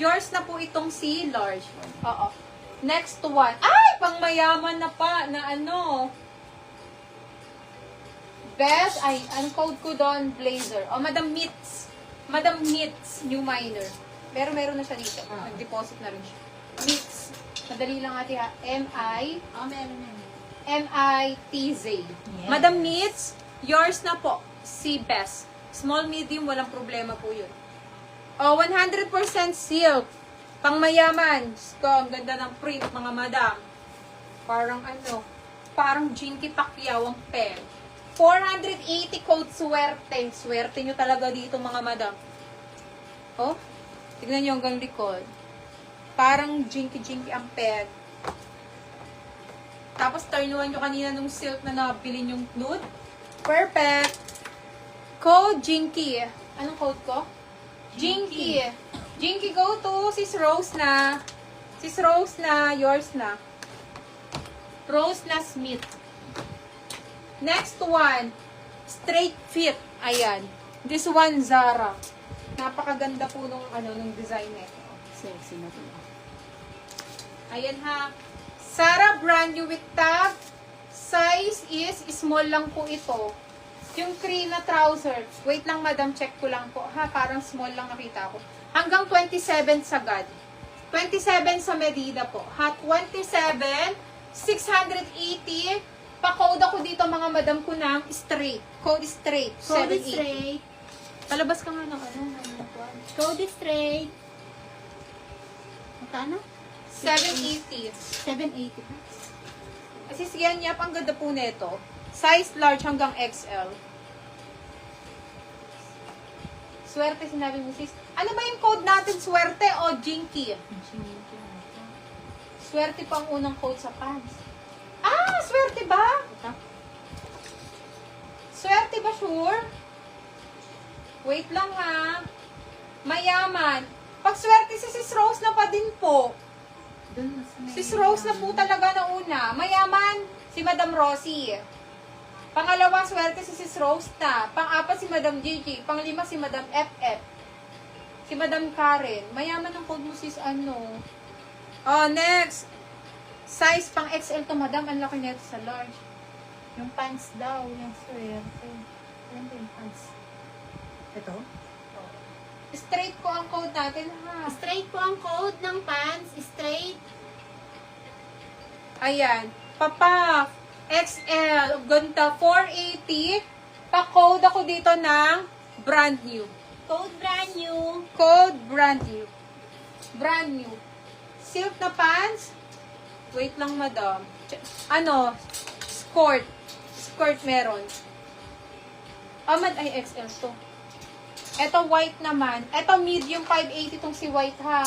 Yours na po itong si large. Oo. Next one. Ay! Pang mayaman na pa na ano. Best, ay, ang code ko doon, blazer. O, Madam Meets. Madam Meets, new minor. Pero meron na siya dito. Nag-deposit na rin siya. Meets. Madali lang ate ha. M-I. Oh, meron na. M-I-T-Z. Yes. Madam Meets, yours na po. Si Best. Small, medium, walang problema po yun. O, 100% silk. Pang mayaman. Ang ganda ng print, mga madam. Parang ano, parang Jinky Pacquiao ang pen. 480 code swerte. Swerte nyo talaga dito, mga madam. Oh, tignan nyo hanggang likod. Parang Jinky ang pen. Tapos, turnuan nyo kanina nung silk na nabili nyong nude. Perfect. Code Jinky. Anong code ko? Jinky. Jinky, go to Sis Rose na. Sis Rose na, yours na. Rose na Smith. Next one, straight fit. Ayan. This one, Zara. Napakaganda po nung, nung design nito. Sexy na po. Ayan ha. Zara brand new with tag. Size is small lang po ito. Yung cream na trousers. Wait lang madam, check ko lang po. Ha, parang small lang nakita ko. Hanggang 27 sagad. 27 sa medida po. Ha, 27, 680. Pa-code ako dito mga madam ko ng straight. Code straight. Code 780. straight. Palabas ka nga ng Code straight. Magkano? 780. 780. Kasi siyan niya, ang ganda po nito. Size large hanggang XL. Swerte, sinabi mo sis. Ano ba yung code natin? Swerte o Jinky? Swerte pa ang unang code sa pants. Ah! Swerte ba? Swerte ba sure? Wait lang ha. Mayaman. Pag swerte si Sis Rose na pa din po. Sis Rose na po talaga na una. Mayaman si Madam Rosie. Pangalawa, swerte si Sis Rose na. Pang-apat si Madam Gigi. Pang-lima si Madam FF. Si Madam Karen. Mayaman ang code mo sis ano. Oh, next. Size pang XL to Madam. Ang laki nito sa large. Yung pants daw. Yung swerte. Ano yung pants? Ito? Straight po ang code natin ha. Straight po ang code ng pants. Straight. Ayan. Papa. XL. Ganda. 480. Pa-code ako dito ng brand new. Code brand new. Code brand new. Brand new. Silk na pants. Wait lang, madam. Ano? Skirt. Skirt meron. Amad ay XL to. Ito white naman. Ito medium 580 tong si white ha.